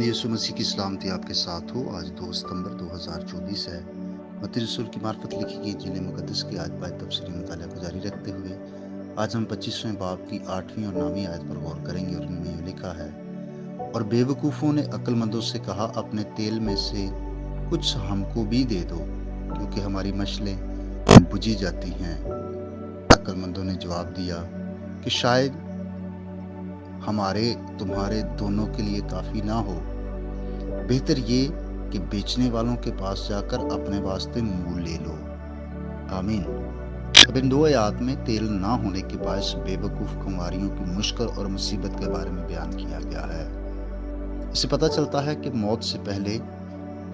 यीशु मसीह की सलामती आपके साथ हो। आज 2 सितंबर 2024 है। मत्ती रसूल की मार्फत लिखी गई इंजील मुक़द्दस की आज बाय तफसीली मुताला को जारी रखते हुए आज हम 25वें बाब की 8वीं और 9वीं आयत पर गौर करेंगे और इनमें यूँ लिखा है, और बेवकूफ़ों ने अक्लमंदों से कहा, अपने तेल में से कुछ हमको भी दे दो, क्योंकि हमारी मशलें बुझी जाती हैं। अक्लमंदों ने जवाब दिया कि शायद हमारे तुम्हारे दोनों के लिए काफ़ी ना हो। बेहतर ये कि बेचने वालों के पास जाकर अपने वास्ते मूल ले लो। आमीन। अब इन 2 आयत में तेल ना होने के बायस बेवकूफ़ कुंवारियों की मुश्किल और मुसीबत के बारे में बयान किया गया है। इससे पता चलता है कि मौत से पहले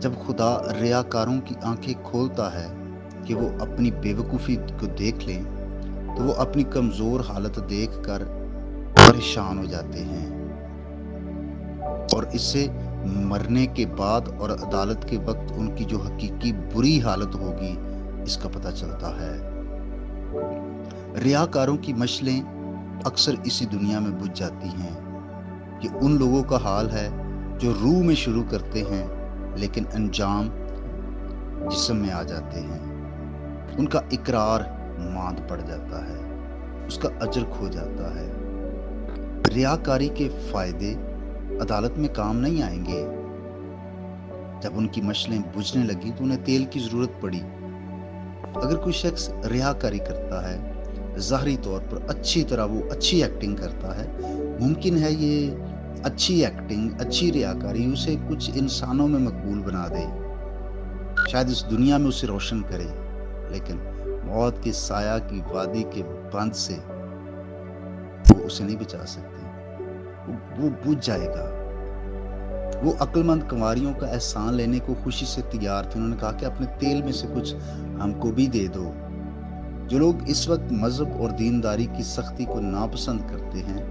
जब खुदा रियाकारों की आंखें खोलता है कि वो अपनी बेवकूफ़ी को देख लें, तो वो अपनी कमज़ोर हालत देखकर परेशान हो जाते हैं, और इससे मरने के बाद और अदालत के वक्त उनकी जो हकीकी बुरी हालत होगी इसका पता चलता है। रियाकारों की मशलें अक्सर इसी दुनिया में बुझ जाती हैं। ये उन लोगों का हाल है जो रूह में शुरू करते हैं लेकिन अंजाम जिस्म में आ जाते हैं। उनका इकरार मांद पड़ जाता है, उसका अजर खो जाता है। रियाकारी के फायदे अदालत में काम नहीं आएंगे। जब उनकी मशलें बुझने लगी तो उन्हें तेल की जरूरत पड़ी। अगर कोई शख्स रियाकारी करता है, ज़ाहरी तौर पर अच्छी तरह वो अच्छी एक्टिंग करता है, मुमकिन है ये अच्छी एक्टिंग, अच्छी रियाकारी उसे कुछ इंसानों में मकबूल बना दे, शायद इस दुनिया में उसे रोशन करे, लेकिन मौत के साया की वादी के बंद से वो उसे नहीं बचा सकते। वो बुझ जाएगा। वो अक्लमंद कुंवारियों का एहसान लेने को खुशी से तैयार थे। उन्होंने कहा कि अपने तेल में से कुछ हमको भी दे दो। जो लोग इस वक्त मजहब और दीनदारी की सख्ती को नापसंद करते हैं,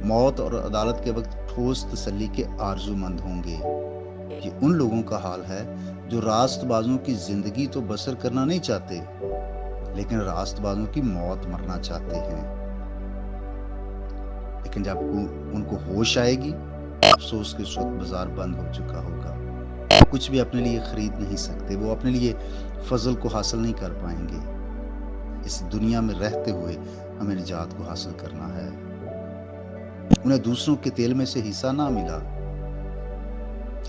मौत और अदालत के वक्त ठोस तसल्ली के आरजूमंद होंगे। ये उन लोगों का हाल है जो रास्तबाजों की जिंदगी तो बसर करना नहीं चाहते, लेकिन रास्तबाजों की मौत मरना चाहते हैं। लेकिन जब उनको होश आएगी, अफसोस के वक्त बाजार बंद हो चुका होगा। कुछ भी अपने लिए खरीद नहीं सकते, वो अपने लिए फजल को हासिल नहीं कर पाएंगे। इस दुनिया में रहते हुए हमें निजात को हासिल करना है। उन्हें दूसरों के तेल में से हिस्सा ना मिला।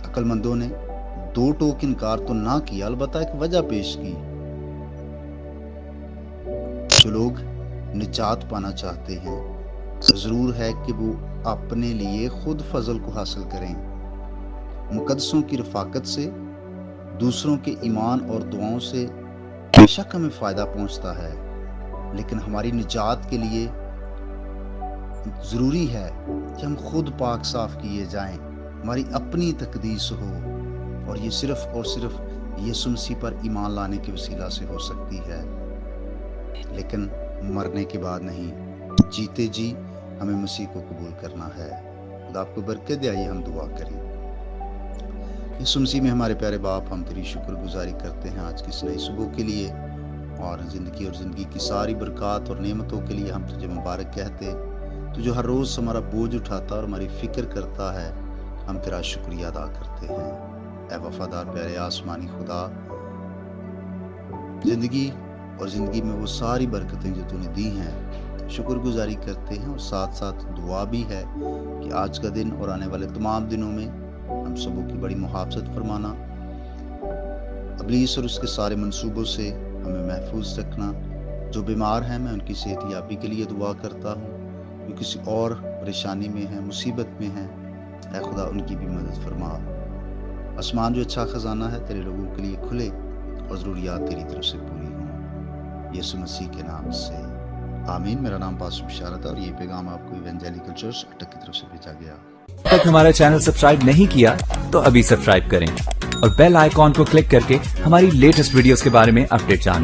अक्लमंदों ने 2 टोक इनकार तो ना किया, अलबत्ता एक वजह पेश की। जो लोग निजात पाना चाहते हैं, जरूर है कि वो अपने लिए खुद फजल को हासिल करें। मुकद्दसों की रफाकत से, दूसरों के ईमान और दुआओं से बेशक हमें फायदा पहुंचता है, लेकिन हमारी निजात के लिए जरूरी है कि हम खुद पाक साफ किए जाएं, हमारी अपनी तकदीस हो, और ये सिर्फ और सिर्फ यीशु मसीह पर ईमान लाने के वसीला से हो सकती है, लेकिन मरने के बाद नहीं। जीते जी हमें मसीह को कबूल करना है। खुदा आपको बरकत दे। आइए हम दुआ करें। यीशु मसीह में हमारे प्यारे बाप, हम तेरी शुक्रगुजारी करते हैं आज की इस नई सुबह के लिए, और ज़िंदगी की सारी बरकत और नेमतों के लिए हम तुझे मुबारक कहते। तू जो हर रोज़ हमारा बोझ उठाता और हमारी फिक्र करता है, हम तेरा शुक्रिया अदा करते हैं। ऐ वफादार प्यारे आसमानी खुदा, ज़िंदगी में वो सारी बरकतें जो तूने दी हैं, शुक्रगुजारी करते हैं, और साथ साथ दुआ भी है कि आज का दिन और आने वाले तमाम दिनों में हम सबों की बड़ी मुहाफ़ज़त फरमाना, इब्लीस और उसके सारे मंसूबों से हमें महफूज रखना। जो बीमार हैं, मैं उनकी सेहत याबी के लिए दुआ करता हूँ। जो किसी और परेशानी में है, मुसीबत में है, ऐ खुदा उनकी भी मदद फरमा। आसमान जो अच्छा खजाना है तेरे लोगों के लिए खुले, और ज़रूरियात तेरी तरफ से पूरी हों, यीशु मसीह के नाम से आमीन। मेरा नाम पास्टर बिशारत है, और ये पैगाम आपको इवेंजेलिकल चर्च अटक की तरफ से भेजा गया। तक हमारा चैनल सब्सक्राइब नहीं किया तो अभी सब्सक्राइब करें, और बेल आइकॉन को क्लिक करके हमारी लेटेस्ट वीडियोस के बारे में अपडेट जानें।